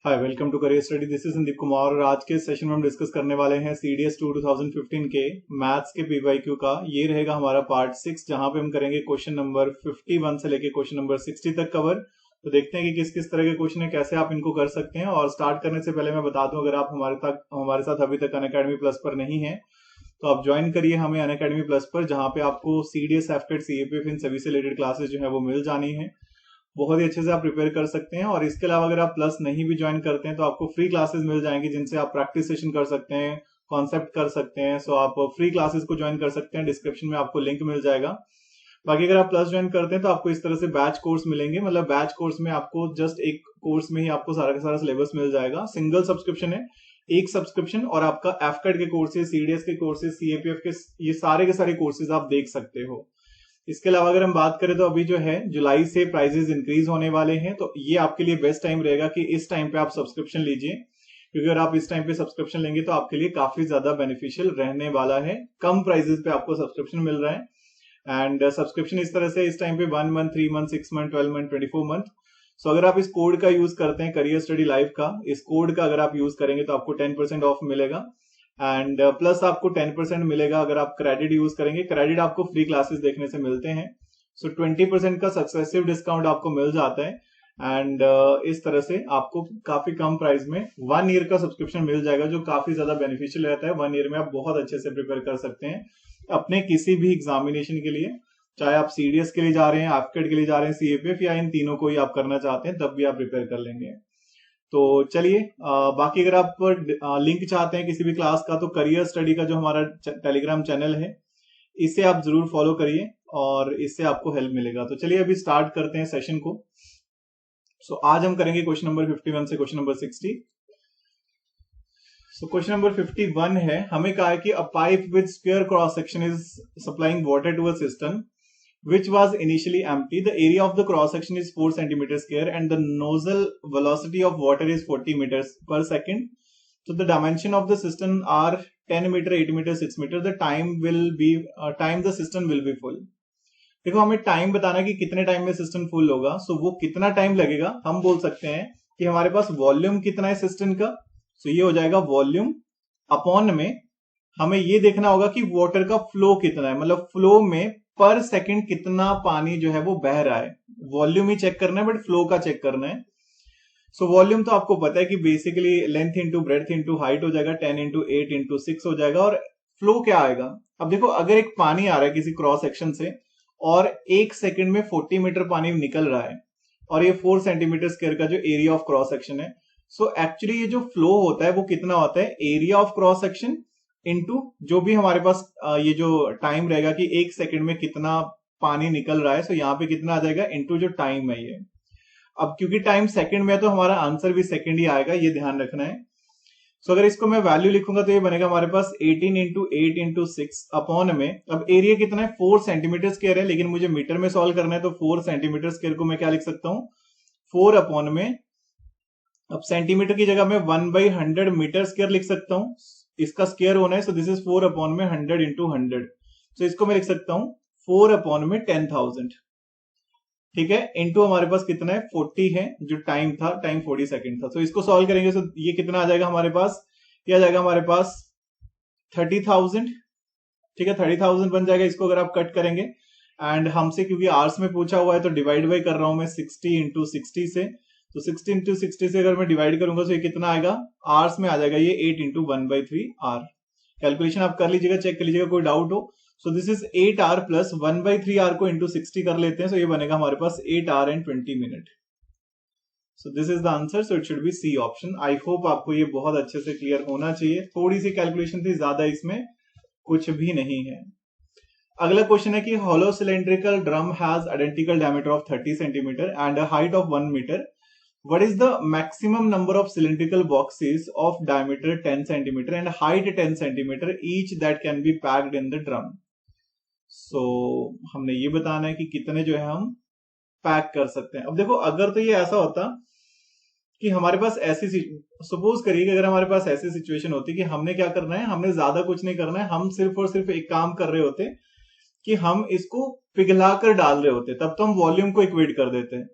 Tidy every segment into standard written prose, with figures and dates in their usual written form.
Hi welcome to career study. This is Sandeep Kumar और आज के सेशन में हम डिस्कस करने वाले हैं CDS 2 2015 के मैथ्स के PYQ का। ये रहेगा हमारा पार्ट 6 जहां पे हम करेंगे क्वेश्चन नंबर 51 से लेके क्वेश्चन नंबर 60 तक कवर। तो देखते हैं कि किस किस तरह के क्वेश्चन है, कैसे आप इनको कर सकते हैं। और स्टार्ट करने से पहले मैं बता दूं, अगर आप हमारे साथ अभी तक अनअकैडमी प्लस पर नहीं है तो आप ज्वाइन करिए हमें अनअकैडमी प्लस पर, जहां पे आपको CDS, एफटेट, CAPF इन सभी से रिलेटेड क्लासेस जो है वो मिल जानी है। बहुत ही अच्छे से आप प्रिपेयर कर सकते हैं। और इसके अलावा अगर आप प्लस नहीं भी ज्वाइन करते हैं तो आपको फ्री क्लासेस मिल जाएंगी जिनसे आप प्रैक्टिस सेशन कर सकते हैं, कॉन्सेप्ट कर सकते हैं। सो आप फ्री क्लासेस को ज्वाइन कर सकते हैं, डिस्क्रिप्शन में आपको लिंक मिल जाएगा। बाकी अगर आप प्लस ज्वाइन करते हैं तो आपको इस तरह से बैच कोर्स मिलेंगे, मतलब बैच कोर्स में आपको जस्ट एक कोर्स में ही आपको सारा का सारा सिलेबस मिल जाएगा। सिंगल सब्सक्रिप्शन है, एक सब्सक्रिप्शन, और आपका एफकेट के कोर्सेज, CDS के कोर्सेज, CAPF के ये सारे के सारे कोर्सेज आप देख सकते हो। इसके अलावा अगर हम बात करें तो अभी जो है जुलाई से प्राइजेस इंक्रीज होने वाले हैं, तो ये आपके लिए बेस्ट टाइम रहेगा कि इस टाइम पे आप सब्सक्रिप्शन लीजिए, क्योंकि अगर आप इस टाइम पे सब्सक्रिप्शन लेंगे तो आपके लिए काफी ज्यादा बेनिफिशियल रहने वाला है। कम प्राइजेस पे आपको सब्सक्रिप्शन मिल रहा है। एंड सब्सक्रिप्शन इस तरह से इस टाइम पे 1 month, 3 month, 6 month, 12 month, 24 month. So अगर आप इस कोड का यूज करते हैं, करियर स्टडी लाइव का, इस कोड का अगर आप यूज करेंगे तो आपको 10% ऑफ मिलेगा। एंड प्लस आपको 10% मिलेगा अगर आप क्रेडिट यूज करेंगे। क्रेडिट आपको फ्री क्लासेस देखने से मिलते हैं। सो 20% का सक्सेसिव डिस्काउंट आपको मिल जाता है। एंड इस तरह से आपको काफी कम प्राइस में 1 ईयर का सब्सक्रिप्शन मिल जाएगा, जो काफी ज्यादा बेनिफिशियल रहता है। 1 ईयर में आप बहुत अच्छे से प्रिपेयर कर सकते हैं अपने किसी भी एग्जामिनेशन के लिए, चाहे आप CDS के लिए जा रहे हैं, एफकेट के लिए जा रहे हैं, CAPF, या इन तीनों को ही आप करना चाहते हैं, तब भी आप प्रिपेयर कर लेंगे। तो चलिए, बाकी अगर आप लिंक चाहते हैं किसी भी क्लास का तो करियर स्टडी का जो हमारा टेलीग्राम चैनल है इसे आप जरूर फॉलो करिए और इससे आपको हेल्प मिलेगा। तो चलिए अभी स्टार्ट करते हैं सेशन को। सो आज हम करेंगे क्वेश्चन नंबर 51 से question number 60। So question number 51 है, हमें कहा है कि a pipe with square cross section is supplying water to a system which was initially empty. The area of the cross section is 4 centimeters square and the nozzle velocity of water is 40 meters per second. So the dimension of the system are 10 meter, 8 meter, 6 meter. The time the system will be full. देखो, हमें time बताना कि कितने time में system full होगा। सो वो कितना time लगेगा, हम बोल सकते हैं कि हमारे पास वॉल्यूम कितना है सिस्टम का। सो ये हो जाएगा वॉल्यूम अपॉन में हमें ये देखना होगा कि वाटर का फ्लो कितना है, मतलब फ्लो में पर सेकंड कितना पानी जो है वो बह रहा है। वॉल्यूम ही चेक करना है बट फ्लो का चेक करना है। सो वॉल्यूम तो आपको पता है कि basically length into breadth into height हो जाएगा, 10 इंटू 8 इंटू 6 हो जाएगा। और फ्लो क्या आएगा, अब देखो, अगर एक पानी आ रहा है किसी क्रॉस सेक्शन से और एक सेकंड में 40 मीटर पानी निकल रहा है और ये 4 सेंटीमीटर स्क्वायर का जो एरिया ऑफ क्रॉस सेक्शन है, सो एक्चुअली ये जो फ्लो होता है वो कितना होता है, area of cross section into जो भी हमारे पास ये जो टाइम रहेगा कि एक सेकंड में कितना पानी निकल रहा है। सो यहाँ पे कितना आ जाएगा इनटू जो टाइम है ये। अब क्योंकि टाइम सेकंड में है तो हमारा आंसर भी सेकंड ही आएगा, ये ध्यान रखना है। सो अगर इसको मैं वैल्यू लिखूंगा तो ये बनेगा हमारे पास 18 इंटू 8 इंटू 6 अपॉन में, अब एरिया कितना है 4 सेंटीमीटर स्क्वायर है, लेकिन मुझे मीटर में सॉल्व करना है तो 4 सेंटीमीटर स्क्वायर को मैं क्या लिख सकता हूं, 4 अपॉन में, अब सेंटीमीटर की जगह मैं 1/100 मीटर स्क्वायर लिख सकता हूं, इसका स्क्वायर होना है। सो दिस इज 4 अपॉन में 100 इंटू 100। सो इसको मैं लिख सकता हूं 4 अपॉन में 10,000, ठीक है, इंटू हमारे पास कितना है 40 है, जो टाइम था, टाइम 40 सेकंड था। तो इसको सॉल्व करेंगे तो ये कितना आ जाएगा हमारे पास, ये आ जाएगा हमारे पास 30,000, ठीक है, 30,000 बन जाएगा। इसको अगर आप कट करेंगे एंड हमसे क्योंकि आवर्स में पूछा हुआ है तो डिवाइड बाई कर रहा हूं मैं 60 इंटू 60 से। तो 60 इंटू 60 से अगर मैं डिवाइड करूंगा तो ये कितना आएगा, आवर्स में आ जाएगा ये 8 इंटू 1/3 आर। कैलकुलेशन आप कर लीजिएगा, चेक कर लीजिएगा, कोई डाउट हो। So this is 8 R plus 1/3 R को इंटू 60 कर लेते हैं। सो ये बनेगा हमारे पास 8 R and 20 minute. So this is the answer. So it should be C option. I hope आपको ये बहुत अच्छे से क्लियर होना चाहिए। थोड़ी सी कैलकुलेशन थी, ज्यादा इसमें कुछ भी नहीं है। अगला क्वेश्चन है कि hollow cylindrical drum has identical diameter of 30 centimetre and a height of 1 metre. What is the maximum number of cylindrical boxes of diameter 10 centimeter and height 10 centimeter each that can be packed in the drum? So हमने ये बताना है कि कितने जो है हम pack कर सकते हैं। अब देखो, अगर तो ये ऐसा होता कि हमारे पास ऐसी सपोज करिए कि अगर हमारे पास ऐसी सिचुएशन होती कि हमने क्या करना है, हमने ज्यादा कुछ नहीं करना है, हम सिर्फ और सिर्फ एक काम कर रहे होते कि हम इसको पिघला कर डाल रहे होते, तब तो हम वॉल्यूम को इक्वेट कर देते हैं।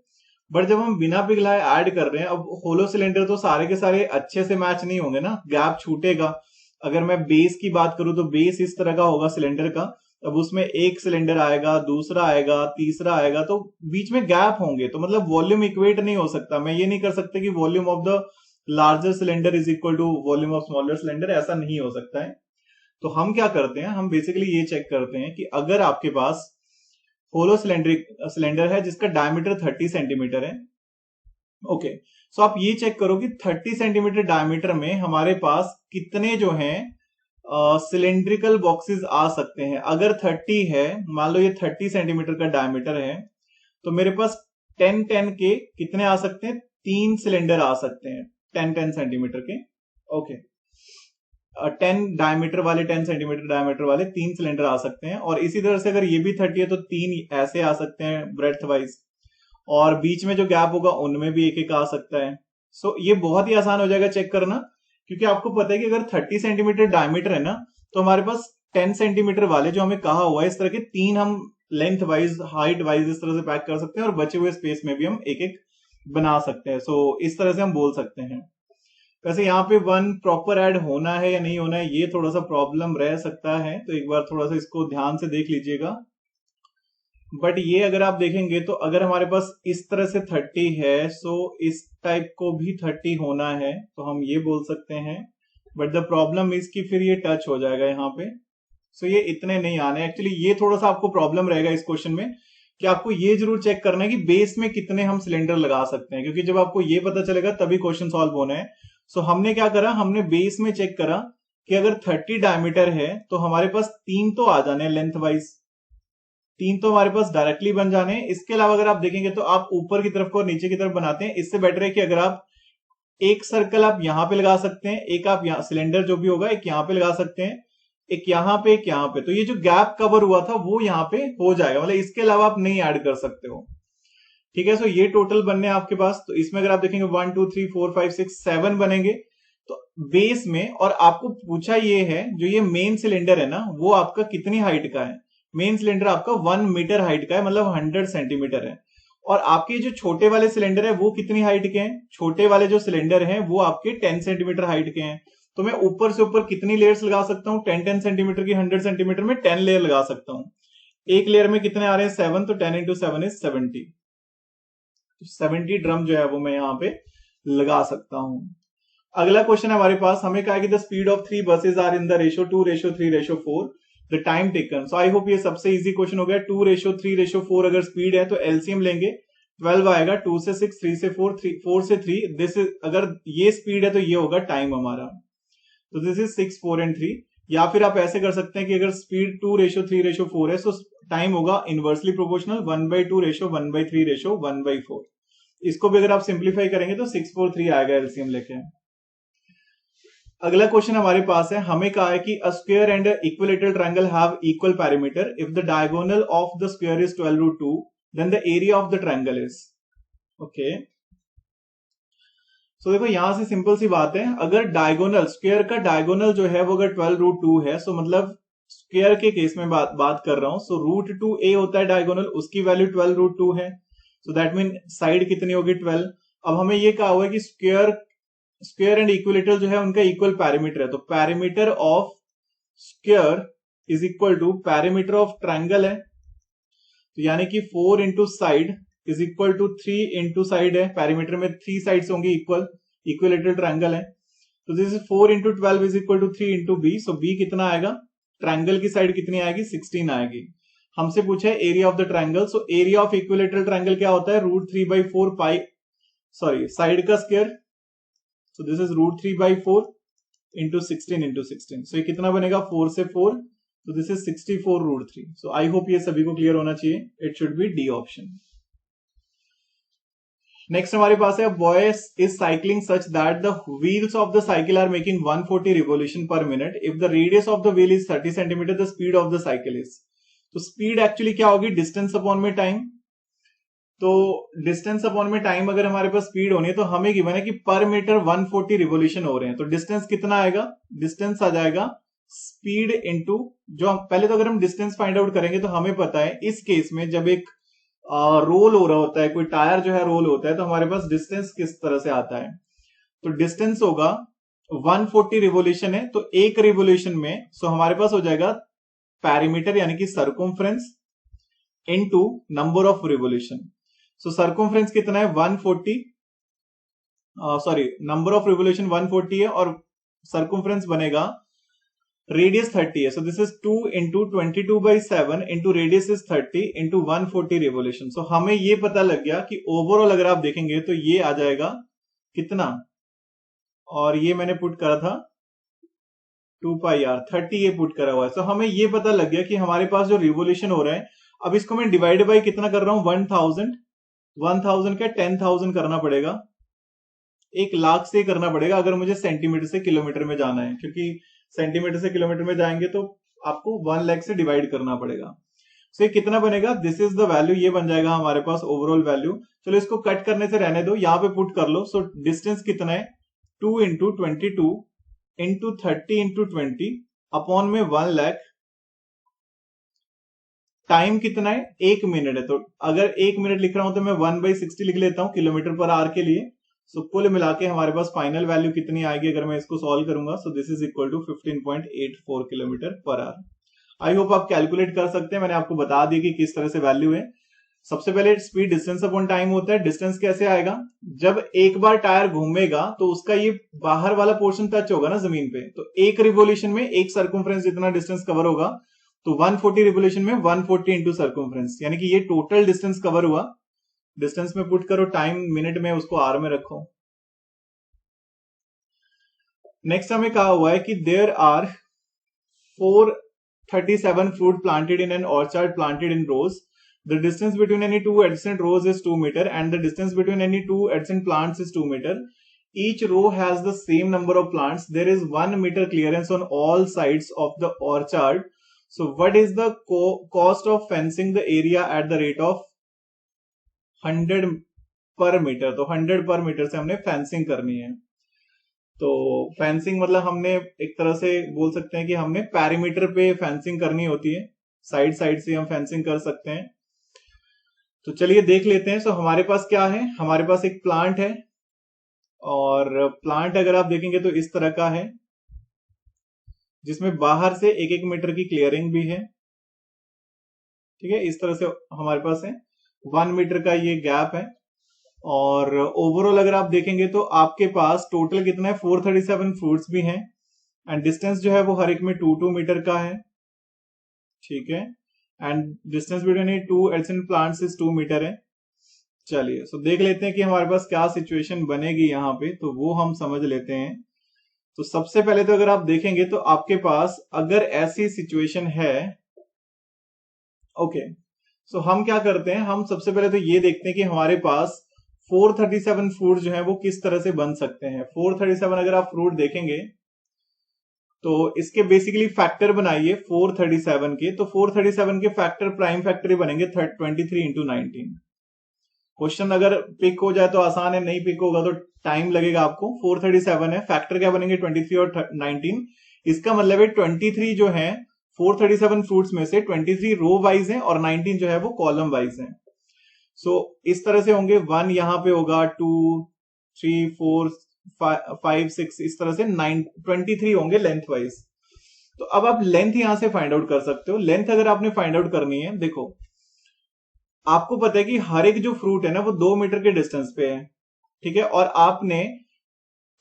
बट जब हम बिना पिघलाए ऐड कर रहे हैं, अब होलो सिलेंडर तो सारे के सारे अच्छे से मैच नहीं होंगे ना, गैप छूटेगा। अगर मैं बेस की बात करूं तो बेस इस तरह का होगा सिलेंडर का, अब उसमें एक सिलेंडर आएगा, दूसरा आएगा, तीसरा आएगा, तो बीच में गैप होंगे, तो मतलब वॉल्यूम इक्वेट नहीं हो सकता। मैं ये नहीं कर सकता कि volume of the larger cylinder is equal to volume of smaller cylinder, ऐसा नहीं हो सकता है। तो हम क्या करते हैं, हम बेसिकली ये चेक करते हैं कि अगर आपके पास होलो सिलेंडर है जिसका डायमीटर 30 सेंटीमीटर है, ओके, सो आप ये चेक करो कि 30 सेंटीमीटर डायमीटर में हमारे पास कितने जो हैं सिलेंड्रिकल बॉक्सेस आ सकते हैं। अगर 30 है, मान लो ये 30 सेंटीमीटर का डायमीटर है, तो मेरे पास 10 के कितने आ सकते हैं, 3 सिलेंडर आ सकते हैं 10 सेंटीमीटर के, ओके। 10 डायमीटर वाले, 10 सेंटीमीटर डायमीटर वाले 3 सिलेंडर आ सकते हैं। और इसी तरह से अगर ये भी 30 है तो 3 ऐसे आ सकते हैं ब्रेड्थ वाइज, और बीच में जो गैप होगा उनमें भी एक एक आ सकता है। सो ये बहुत ही आसान हो जाएगा चेक करना, क्योंकि आपको पता है कि अगर 30 सेंटीमीटर डायमीटर है ना, तो हमारे पास 10 सेंटीमीटर वाले जो हमें कहा हुआ है इस तरह के 3 हम लेंथ वाइज, हाइट वाइज इस तरह से पैक कर सकते हैं, और बचे हुए स्पेस में भी हम एक एक बना सकते हैं। सो इस तरह से हम बोल सकते हैं। वैसे यहाँ पे 1 प्रॉपर ऐड होना है या नहीं होना है, ये थोड़ा सा प्रॉब्लम रह सकता है, तो एक बार थोड़ा सा इसको ध्यान से देख लीजिएगा। बट ये अगर आप देखेंगे तो अगर हमारे पास इस तरह से 30 है, सो इस टाइप को भी 30 होना है, तो हम ये बोल सकते हैं। बट द प्रॉब्लम इज कि फिर ये टच हो जाएगा यहाँ पे, सो ये इतने नहीं आने। एक्चुअली ये थोड़ा सा आपको प्रॉब्लम रहेगा इस क्वेश्चन में, कि आपको ये जरूर चेक करना है कि बेस में कितने हम सिलेंडर लगा सकते हैं, क्योंकि जब आपको ये पता चलेगा तभी क्वेश्चन सॉल्व होना है। सो हमने क्या करा, हमने बेस में चेक करा कि अगर 30 डायमीटर है तो हमारे पास 3 तो आ जाने लेंथ वाइज, 3 तो हमारे पास डायरेक्टली बन जाने हैं। इसके अलावा अगर आप देखेंगे तो आप ऊपर की तरफ को और नीचे की तरफ बनाते हैं, इससे बेटर है कि अगर आप एक सर्कल आप यहां पे लगा सकते हैं, एक आप यहाँ सिलेंडर जो भी होगा एक यहां पे लगा सकते हैं, एक यहां पे, एक यहां पे, तो ये जो गैप कवर हुआ था वो यहां पे हो जाएगा, मतलब इसके अलावा आप नहीं ऐड कर सकते हो। ठीक है, सो ये टोटल बनने आपके पास, तो इसमें अगर आप देखेंगे 1 2 3 4 5 6 7 बनेंगे तो बेस में। और आपको पूछा ये है, जो ये मेन सिलेंडर है ना, वो आपका कितनी हाइट का है, मेन सिलेंडर आपका 1 मीटर हाइट का है, मतलब 100 सेंटीमीटर है। और आपके जो छोटे वाले सिलेंडर है वो कितनी हाइट के हैं, छोटे वाले जो सिलेंडर हैं वो आपके 10 सेंटीमीटर हाइट के हैं। तो मैं ऊपर से ऊपर कितनी लेयर्स लगा सकता हूं, 10 सेंटीमीटर की 100 सेंटीमीटर में 10 लेयर लगा सकता हूं। एक लेयर में कितने आ रहे हैं, 7, तो 10 इंटू 7 इज 70। 70 ड्रम जो है वो मैं यहाँ पे लगा सकता हूं। अगला क्वेश्चन है हमारे पास, हमें कहा है कि the speed of 3 buses are in the ratio 2:3:4, the time taken. So I hope ये सबसे इजी क्वेश्चन हो गया। 2:3:4 अगर स्पीड है तो एलसीएम लेंगे, 12 आएगा, 2 से 6, 3 से 4, 4 से 3, दिस इज, अगर ये स्पीड है तो ये होगा टाइम हमारा, तो दिस इज 6, 4 एंड 3। या फिर आप ऐसे कर सकते हैं कि अगर स्पीड 2:3:4 है तो टाइम होगा इनवर्सली प्रोपोर्शनल 1/2:1/3:1/4। इसको भी अगर आप सिंप्लीफाई करेंगे तो 643 आएगा एलसीएम लेके। अगला क्वेश्चन हमारे पास है, हमें कहा है कि a square and equilateral triangle have equal parameter if the diagonal of the square is 12√2 then the area of the triangle is, okay. So देखो यहां से सिंपल सी बात है, अगर डायगोनल, स्क्वायर का डायगोनल जो है वो अगर 12√2 है, सो मतलब स्क्वायर के केस में बात कर रहा हूं, सो √2a होता है डायगोनल, उसकी वैल्यू 12√2 है, सो दैट मीन साइड कितनी होगी 12। अब हमें ये कहा हुआ है कि स्क्वायर एंड इक्विलेटरल जो है उनका इक्वल पैरामीटर है, तो parameter of square is equal to parameter of triangle है, तो यानी कि 4 into side is equal to 3 into side है, पैरामीटर में 3 साइड्स होंगी इक्वल, इक्विलेटरल ट्रायंगल है, तो this is 4 into 12 is equal to 3 into B. So B कितना आएगा, ट्रायंगल की साइड कितनी आएगी, 16 आएगी। हमसे पूछा है area of the triangle, so area of equilateral triangle क्या होता है, √3/4 पाई, सॉरी साइड का square, so this is √3/4 into 16 so ये कितना बनेगा, 4 से 4, तो this is 64√3। So I hope ये सभी को क्लियर होना चाहिए, it should be D option. Next हमारे पास है, boy is cycling such that the wheels of the cycle are making 140 revolution per minute, if the radius of the wheel is 30 centimetre, the speed of the cycle is. तो speed actually क्या होगी, distance upon में time, तो distance upon में time अगर हमारे पास speed होनी है तो हमें गिवन है कि पर मीटर 140 रिवोल्यूशन हो रहे हैं, तो डिस्टेंस कितना आएगा, डिस्टेंस आ जाएगा स्पीड इंटू, जो पहले तो अगर हम डिस्टेंस फाइंड आउट करेंगे तो हमें पता है इस केस में जब एक रोल हो रहा होता है, कोई टायर जो है रोल होता है, तो हमारे पास डिस्टेंस किस तरह से आता है? तो डिस्टेंस होगा 140 रिवोल्यूशन है, तो एक रिवोल्यूशन में हमारे पास हो जाएगा पैरीमीटर यानी कि circumference into number of revolution. So circumference कितना है 140, सॉरी नंबर ऑफ रिवोल्यूशन 140 है और सर्कमफ्रेंस बनेगा, रेडियस 30 है, so this is 2 into 22/7 into radius is 30 into 140 revolution. So हमें ये पता लग गया कि ओवरऑल अगर आप देखेंगे तो ये आ जाएगा कितना, और ये मैंने पुट करा था 2πr 30, ये पुट करा हुआ है। सो हमें ये पता लग गया कि हमारे पास जो रिवोल्यूशन हो रहे हैं, अब इसको मैं डिवाइड बाई कितना कर रहा हूं 1000 का 10,000 करना पड़ेगा, 1,00,000 से करना पड़ेगा अगर मुझे सेंटीमीटर से किलोमीटर में जाना है, क्योंकि सेंटीमीटर से किलोमीटर में जाएंगे तो आपको 1,00,000 से डिवाइड करना पड़ेगा। सो ये कितना बनेगा, दिस इज द वैल्यू, ये बन जाएगा हमारे पास ओवरऑल वैल्यू। चलो इसको कट करने से रहने दो, यहां पे पुट कर लो। सो डिस्टेंस कितना है 2 इंटू 22 इंटू 30 इंटू 20 अपॉन में 1,00,000, टाइम कितना है 1 मिनट है, तो अगर 1 मिनट लिख रहा हूं तो मैं 1/60 लिख लेता हूं किलोमीटर पर आवर के लिए। सो कुल मिला के हमारे पास फाइनल वैल्यू कितनी आएगी अगर मैं इसको सॉल्व करूंगा, so this is equal to 15.84 kilometre per hour. I hope आप कैलकुलेट कर सकते हैं, मैंने आपको बता दी कि किस तरह से वैल्यू है। सबसे पहले स्पीड डिस्टेंस अपॉन टाइम होता है। डिस्टेंस कैसे आएगा, जब एक बार टायर घूमेगा तो उसका ये बाहर वाला पोर्शन टच होगा ना जमीन पे, तो एक रिवोल्यूशन में एक सर्कमफ्रेंस जितना डिस्टेंस कवर होगा, तो 140 रिवोल्यूशन में 140 इंटू सर्कमफ्रेंस, यानी कि ये टोटल डिस्टेंस कवर हुआ। डिस्टेंस में पुट करो, टाइम मिनट में, उसको आर में रखो। नेक्स्ट हमें कहा हुआ है कि there are 437 fruit planted in an orchard planted in rows. The distance between any two adjacent rows is 2 meter and the distance between any two adjacent plants is 2 meter. Each row has the same number of plants. There is 1 meter clearance on all sides of the orchard. So what is the cost of fencing the area at the rate of 100 per meter? तो 100 पर metre से हमने fencing करनी है। तो fencing मतलब हमने एक तरह से बोल सकते हैं कि हमने पैरीमीटर पे फेंसिंग करनी होती है, साइड साइड से हम फेंसिंग कर सकते हैं। तो चलिए देख लेते हैं। सो हमारे पास क्या है, हमारे पास एक प्लांट है, और प्लांट अगर आप देखेंगे तो इस तरह का है, जिसमें बाहर से 1-1 मीटर की क्लियरिंग भी है। ठीक है, इस तरह से हमारे पास है, 1 मीटर का ये गैप है। और ओवरऑल अगर आप देखेंगे तो आपके पास टोटल कितना है 437 फ्रूट्स भी हैं, एंड डिस्टेंस जो है वो हर एक में 2-2 मीटर का है। ठीक है, and distance between two adjacent plants is 2 metre है। चलिए सो देख लेते हैं कि हमारे पास क्या सिचुएशन बनेगी यहाँ पे, तो वो हम समझ लेते हैं। तो सबसे पहले तो अगर आप देखेंगे तो आपके पास अगर ऐसी सिचुएशन है, ओके, सो हम क्या करते हैं, हम सबसे पहले तो ये देखते हैं कि हमारे पास 437 फ्रूट जो है वो किस तरह से बन सकते हैं। 437 अगर आप फ्रूट देखेंगे तो इसके बेसिकली फैक्टर बनाइए 437 के, तो 437 के फैक्टर प्राइम फैक्टर ही बनेंगे 23 इंटू 19। क्वेश्चन अगर पिक हो जाए तो आसान है, नहीं पिक होगा तो टाइम लगेगा आपको। 437 है, फैक्टर क्या बनेंगे 23 और 19। इसका मतलब है 23 जो है 437 फ्रूट्स में से 23 रो वाइज है और 19 जो है वो कॉलम वाइज है। सो इस तरह से होंगे, 1 यहां पे होगा, 2 3 4 5 6, इस तरह से 23 होंगे लेंथ वाइज। तो अब आप लेंथ यहां से फाइंड आउट कर सकते हो। लेंथ अगर आपने फाइंड आउट करनी है, देखो आपको पता है कि हर एक जो फ्रूट है ना वो 2 मीटर के डिस्टेंस पे है। ठीक है, और आपने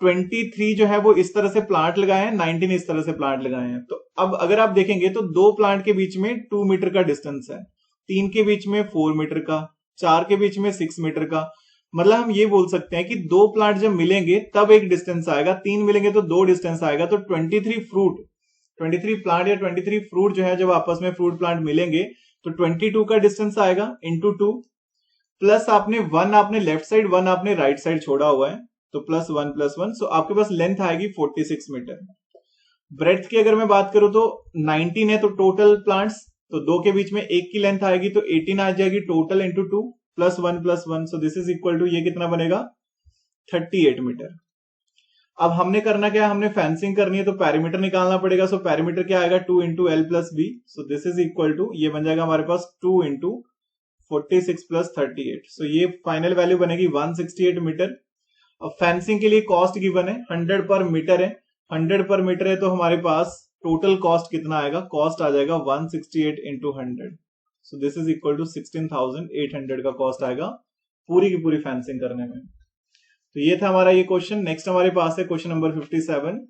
23 जो है वो इस तरह से प्लांट लगाए हैं, 19 इस तरह से प्लांट लगाए हैं। तो अब अगर आप देखेंगे तो 2 प्लांट के बीच में 2 मीटर का डिस्टेंस है, 3 के बीच में 4 मीटर का, 4 के बीच में 6 मीटर का। मतलब हम ये बोल सकते हैं कि 2 प्लांट जब मिलेंगे तब एक डिस्टेंस आएगा, 3 मिलेंगे तो 2 डिस्टेंस आएगा। तो 23 फ्रूट, 23 प्लांट या 23 फ्रूट जो है जब आपस में फ्रूट प्लांट मिलेंगे तो 22 का डिस्टेंस आएगा इंटू 2, प्लस आपने 1 आपने लेफ्ट साइड, 1 आपने राइट साइड छोड़ा हुआ है, तो +1 +1। सो आपके पास लेंथ आएगी 46 मीटर। ब्रेड्थ की अगर मैं बात करूं तो 19 है, तो टोटल प्लांट्स, तो 2 के बीच में 1 की लेंथ आएगी तो 18 आ जाएगी total into 2 +1 +1। So this is equal to, ये कितना बनेगा 38 मीटर। अब हमने करना क्या है, हमने फेंसिंग करनी है तो पैरीमीटर निकालना पड़ेगा। सो पैरीमीटर क्या आएगा 2 into L + B। So this is equal to, ये बन जाएगा हमारे पास 2 इंटू 46 प्लस 38, सो ये फाइनल वैल्यू बनेगी 168 मीटर। अब फेंसिंग के लिए कॉस्ट गिवन है 100 पर मीटर है, 100 पर मीटर है तो हमारे पास टोटल कॉस्ट कितना आएगा, कॉस्ट आ जाएगा 168 into 100, so this is equal to 16,800 का कॉस्ट आएगा पूरी की पूरी फेंसिंग करने में। तो ये था हमारा ये क्वेश्चन। नेक्स्ट हमारे पास है question number 57।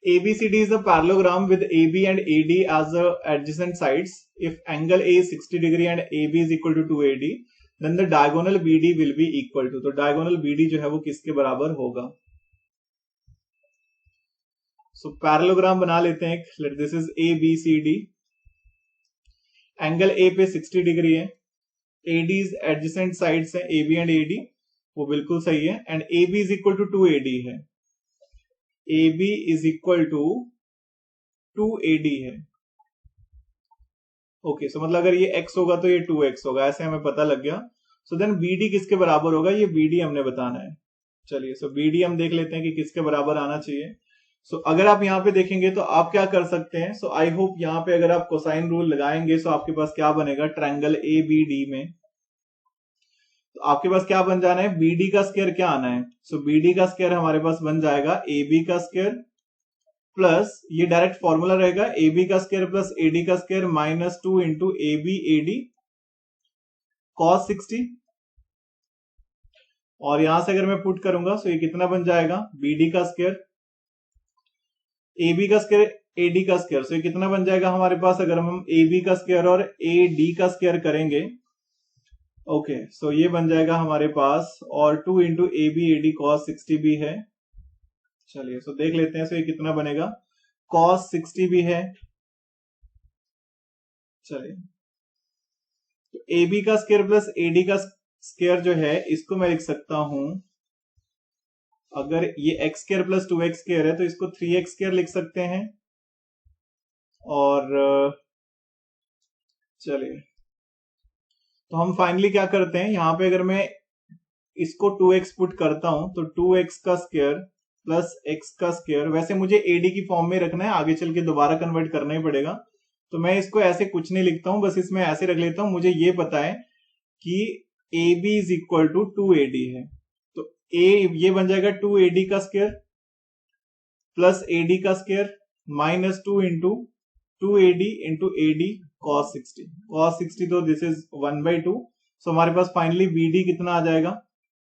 ABCD is a parallelogram with AB and AD as the adjacent sides. If angle A is 60 degree and AB is equal to 2AD, then the diagonal BD will be equal to, तो diagonal BD जो है वो किसके बराबर होगा। So parallelogram बना लेते हैं, let this is ABCD, angle A पे 60 डिग्री है, AD adjacent sides है AB and AD, वो बिल्कुल सही है, and AB is equal to 2AD है, AB is equal to 2AD है। ओके, सो मतलब अगर ये x होगा तो ये 2x होगा, ऐसे हमें पता लग गया। सो देन BD किसके बराबर होगा, ये BD हमने बताना है। चलिए, सो BD हम देख लेते हैं कि किसके बराबर आना चाहिए। सो अगर आप यहाँ पे देखेंगे तो आप क्या कर सकते हैं, सो आई होप यहाँ पे अगर आप कोसाइन रूल लगाएंगे तो आपके पास क्या बनेगा, ट्रायंगल ABD में तो आपके पास क्या बन जाना है, BD का स्क्वायर क्या आना है, सो BD का स्क्वायर हमारे पास बन जाएगा AB का स्क्वायर प्लस, ये डायरेक्ट फॉर्मूला रहेगा, AB का स्क्वायर प्लस AD का square minus 2 into AB AD cos 60, और यहां से अगर मैं पुट करूंगा तो ये कितना बन जाएगा, BD का स्क्वायर AB का स्क्वायर AD का स्क्वायर, सो ये कितना बन जाएगा हमारे पास, अगर हम AB का स्क्वायर और AD का स्क्वायर करेंगे, ओके, सो ये बन जाएगा हमारे पास, और 2 इंटू AB AD cos 60 भी है। चलिए, सो देख लेते हैं, सो ये कितना बनेगा, cos 60 भी है। चलिए, तो AB का स्क्वायर प्लस AD का स्क्वायर जो है इसको मैं लिख सकता हूं, अगर ये x square plus 2x square है तो इसको 3x स्क्वायर लिख सकते हैं। और चलिए, तो हम फाइनली क्या करते हैं, यहां पे अगर मैं इसको 2x पुट करता हूं तो 2x का स्क्वायर प्लस x का स्क्वायर, वैसे मुझे AD की फॉर्म में रखना है, आगे चल के दोबारा कन्वर्ट करना ही पड़ेगा, तो मैं इसको ऐसे कुछ नहीं लिखता हूं, बस इसमें ऐसे रख लेता हूं। मुझे ये पता है कि AB is equal to 2AD है, तो ये बन जाएगा 2AD का स्क्वायर प्लस AD का square minus 2 into 2AD into AD cos 60, cos 60 तो दिस इज 1/2, सो हमारे पास फाइनली BD कितना आ जाएगा,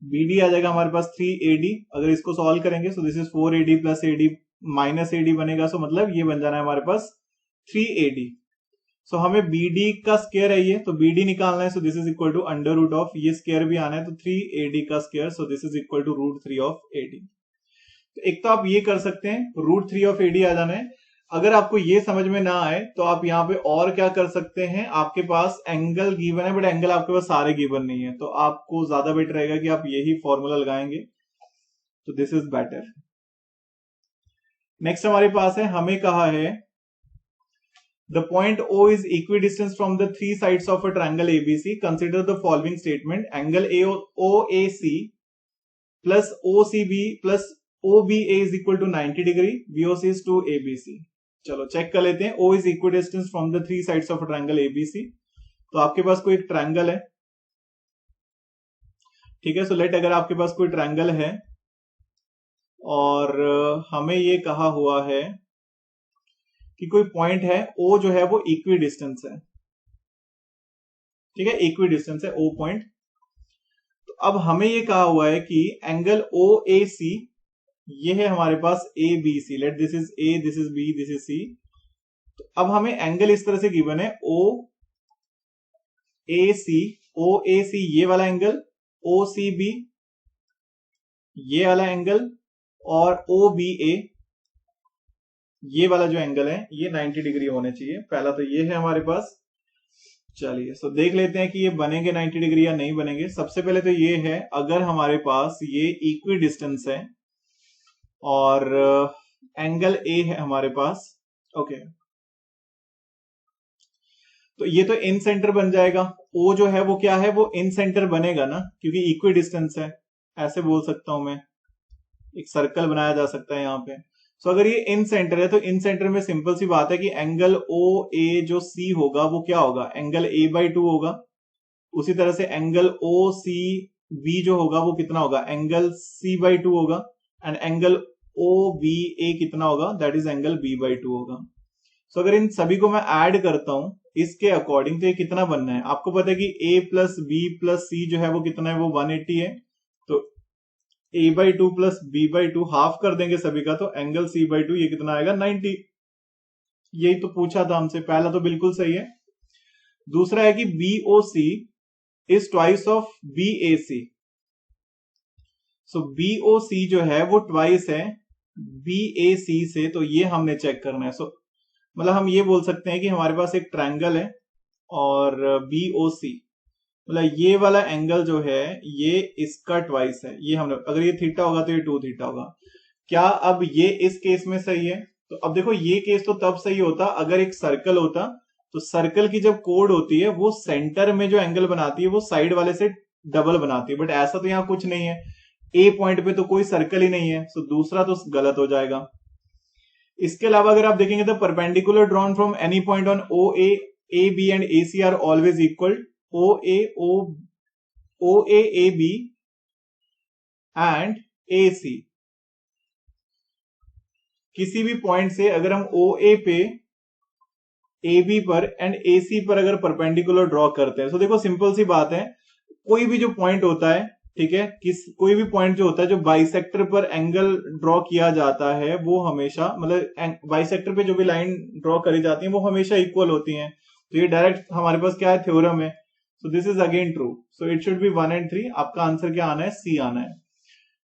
BD आ जाएगा हमारे पास 3AD, अगर इसको सॉल्व करेंगे तो this is 4AD plus AD minus AD बनेगा, सो मतलब ये बन जाना है हमारे पास 3AD। सो हमें BD का स्क्वायर है ये, तो BD निकालना है, so this is equal to under root of, ये स्क्वायर भी आना है तो 3AD का square, so this is equal to √3 of AD। तो एक तो आप ये कर सकते हैं, √3 ऑफ AD आ जाना है। अगर आपको ये समझ में ना आए तो आप यहाँ पे और क्या कर सकते हैं, आपके पास एंगल गिवन है बट एंगल आपके पास सारे गिवन नहीं है, तो आपको ज्यादा बेटर रहेगा कि आप यही फॉर्मूला लगाएंगे, तो दिस इज बेटर। नेक्स्ट हमारे पास है, हमें कहा है the point O is equidistance from the 3 sides of a triangle ABC, consider the following statement, angle OAC plus OCB plus OBA is equal to 90 degree, BOC is to ABC। चलो check कर लेते हैं, O is equidistance from the 3 sides of triangle ABC, तो आपके पास कोई एक triangle है, ठीक है, सो लेट अगर आपके पास कोई ट्रायंगल है और हमें ये कहा हुआ है कि कोई पॉइंट है O जो है वो इक्विडिस्टेंस है, ठीक है, इक्विडिस्टेंस है O पॉइंट, तो अब हमें ये कहा हुआ है कि एंगल OAC ये है हमारे पास ABC, let this is A, this is B, this is C, तो अब हमें एंगल इस तरह से गिवन है OAC ये वाला एंगल, OCB ये वाला एंगल, और OBA ये वाला जो एंगल है ये 90 डिग्री होने चाहिए। पहला तो ये है हमारे पास। चलिए, सो देख लेते हैं कि ये बनेंगे 90 डिग्री या नहीं बनेंगे। सबसे पहले तो ये है, अगर हमारे पास ये इक्वी डिस्टेंस है और एंगल A है हमारे पास, ओके, तो ये तो इन सेंटर बन जाएगा। O जो है वो क्या है, वो इन सेंटर बनेगा ना, क्योंकि इक्वी डिस्टेंस है, ऐसे बोल सकता हूं मैं, एक सर्कल बनाया जा सकता है यहाँ पे। सो अगर ये इन सेंटर है तो इन सेंटर में सिंपल सी बात है कि एंगल ओ ए जो सी होगा वो क्या होगा, एंगल ए बाई 2 होगा। उसी तरह से एंगल ओ सी बी जो होगा वो कितना होगा, एंगल सी बाई 2 होगा। And angle O B A कितना होगा, that is angle B by 2 होगा। सो अगर इन सभी को मैं ऐड करता हूं इसके अकॉर्डिंग तो ये कितना बनना है, आपको पता है कि a प्लस बी प्लस सी जो है वो कितना है, वो 180 है। तो a by 2 plus B by 2 half कर देंगे सभी का, तो एंगल c बाई 2 ये कितना आएगा 90। यही तो पूछा था हमसे, पहला तो बिल्कुल सही है। दूसरा है कि BOC is twice of BAC। So BOC जो है वो ट्वाइस है BAC से, तो ये हमने चेक करना है। सो मतलब हम ये बोल सकते हैं कि हमारे पास एक ट्रायंगल है और BOC मतलब ये वाला एंगल जो है ये इसका ट्वाइस है। ये हमने, अगर ये थीटा होगा तो ये 2 थीटा होगा। क्या अब ये इस केस में सही है? तो अब देखो ये केस तो तब सही होता अगर एक सर्कल होता, तो सर्कल की जब कोड होती है वो सेंटर में जो एंगल बनाती है वो साइड वाले से डबल बनाती है, बट ऐसा तो यहां कुछ नहीं है। ए पॉइंट पे तो कोई सर्कल ही नहीं है, सो दूसरा तो गलत हो जाएगा। इसके अलावा अगर आप देखेंगे तो perpendicular drawn from any point on O A B and A C are always equal. O A B and A C, किसी भी पॉइंट से अगर हम ओ ए पे, ए बी पर एंड ए सी पर अगर परपेंडिकुलर ड्रॉ करते हैं, तो देखो सिंपल सी बात है, कोई भी जो पॉइंट होता है, ठीक है, कोई भी पॉइंट जो होता है जो बाइसेक्टर पर एंगल ड्रॉ किया जाता है वो हमेशा, मतलब बाइसेक्टर पे जो भी लाइन ड्रॉ करी जाती है वो हमेशा इक्वल होती हैं। तो ये डायरेक्ट हमारे पास क्या है, थ्योरम है। So this is again true. So it should B 1 and 3। आपका आंसर क्या आना है, सी आना है।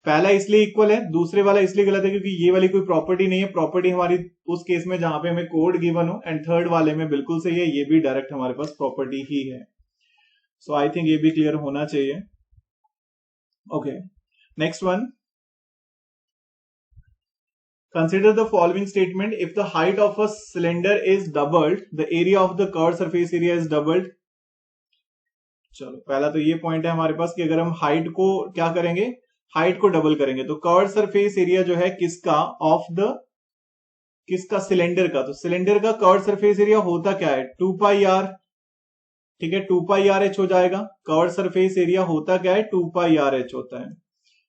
पहला इसलिए इक्वल है, दूसरे वाला इसलिए गलत है क्योंकि ये वाली कोई प्रॉपर्टी नहीं है। प्रॉपर्टी हमारी उस केस में जहां पे हमें कोड गिवन हो, एंड थर्ड वाले में बिल्कुल सही है, ये भी डायरेक्ट हमारे पास प्रॉपर्टी ही है। सो आई थिंक ये भी क्लियर होना चाहिए। Okay, next one, consider the following statement. If the height of a cylinder is doubled, the area of the curved surface area is doubled. चलो पहला तो ये पॉइंट है हमारे पास कि अगर हम हाइट को क्या करेंगे, हाइट को डबल करेंगे, तो कर्व्ड सरफेस एरिया जो है किसका, ऑफ द किसका, सिलेंडर का। तो सिलेंडर का कर्व्ड सरफेस एरिया होता क्या है, 2 पाई आर, ठीक है, 2 पाई आर एच हो जाएगा। कर्व्ड सरफेस एरिया होता क्या है, 2 पाई आर एच होता है।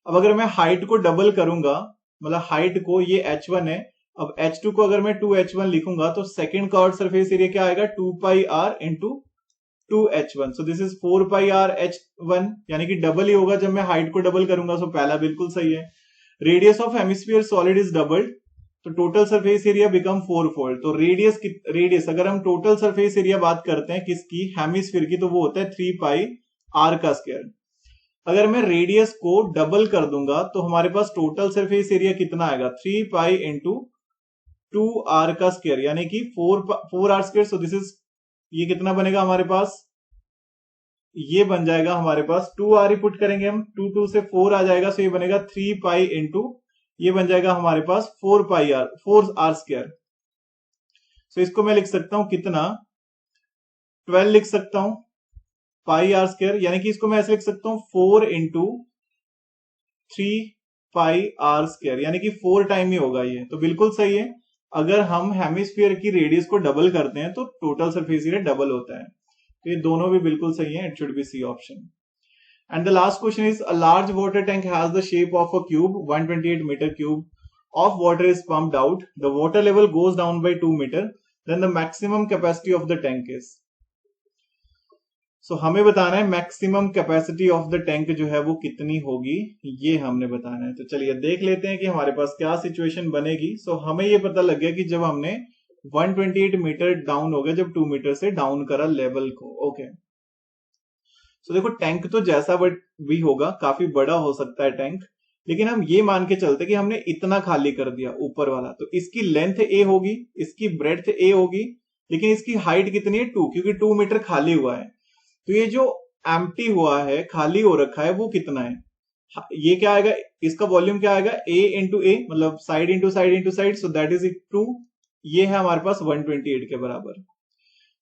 अब अगर मैं हाइट को डबल करूंगा, मतलब हाइट को, ये h1 है, अब h2 को अगर मैं 2h1 लिखूंगा तो सेकंड कर्व्ड सरफेस एरिया क्या आएगा, 2 pi R into 2h1। So this is 4 pi R h1, यानी कि डबल ही होगा जब मैं हाइट को डबल करूंगा। सो पहला बिल्कुल सही है। Radius of hemisphere solid is doubled, तो total surface area become 4 fold. तो रेडियस अगर हम टोटल सरफेस एरिया बात करते हैं किसकी, हेमिस्फीयर की, तो वो होता है 3 पाई आर का स्क्वायर। अगर मैं रेडियस को डबल कर दूंगा तो हमारे पास टोटल सरफेस एरिया कितना आएगा, 3 पाई इंटू 2 आर का स्क्वायर, यानी कि 4 R square. So this is, ये कितना बनेगा हमारे पास, ये बन जाएगा हमारे पास 2 आर ही पुट करेंगे हम, 2 से 4 आ जाएगा। सो ये बनेगा 3 पाई इंटू, ये बन जाएगा हमारे पास 4 पाई आर, 4 आर स्क्वायर। सो इसको मैं लिख सकता हूं कितना, 12 लिख सकता हूं पाई आर स्क्वायर, यानी कि इसको मैं ऐसे लिख सकता हूं 4 इंटू 3 पाई आर स्क्वायर, यानी कि 4 टाइम ही होगा ये। तो बिल्कुल सही है, अगर हम हेमिस्फीयर की रेडियस को डबल करते हैं तो टोटल सरफेस एरिया डबल होता है। तो ये दोनों भी बिल्कुल सही है, it should be C option. And the last question is, a large water tank has the shape of a cube, 128 metre cube of water is pumped out, the water level goes down by 2 meter, then the maximum capacity of the tank is। So हमें बताना है maximum capacity of the tank जो है वो कितनी होगी, ये हमने बताना है। तो चलिए देख लेते हैं कि हमारे पास क्या सिचुएशन बनेगी। सो हमें ये पता लग गया कि जब हमने 128 मीटर डाउन हो गया, जब 2 मीटर से डाउन करा लेवल को। ओके, सो देखो टैंक तो जैसा भी होगा, काफी बड़ा हो सकता है टैंक, लेकिन हम ये मान के चलते कि हमने इतना खाली कर दिया ऊपर वाला, तो इसकी लेंथ ए होगी, इसकी ब्रेड्थ ए होगी, लेकिन इसकी हाइट कितनी है, 2, क्योंकि 2 मीटर खाली हुआ है। तो ये जो एम्प्टी हुआ है, खाली हो रखा है, वो कितना है, ये क्या आएगा, इसका वॉल्यूम क्या आएगा, a इंटू ए, मतलब side into side into side, so that is 2, ये है हमारे पास 128 के बराबर।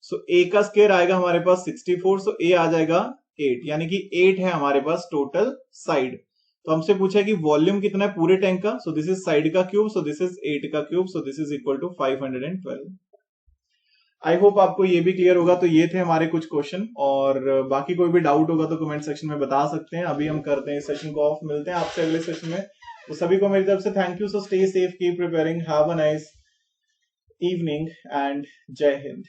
सो a का स्क्वायर आएगा हमारे पास 64, सो a आ जाएगा 8, यानी कि 8 है हमारे पास टोटल साइड। तो हमसे पूछा है कि वॉल्यूम कितना है पूरे टैंक का, सो दिस इज साइड का क्यूब, सो दिस इज 8 का cube, so this is equal to 512। I hope आपको ये भी क्लियर होगा। तो ये थे हमारे कुछ क्वेश्चन, और बाकी कोई भी डाउट होगा तो कमेंट सेक्शन में बता सकते हैं। अभी हम करते हैं इस सेशन को ऑफ, मिलते हैं आपसे अगले सेशन में। तो सभी को मेरी तरफ से thank you. So stay safe, keep preparing, have a nice evening and जय हिंद।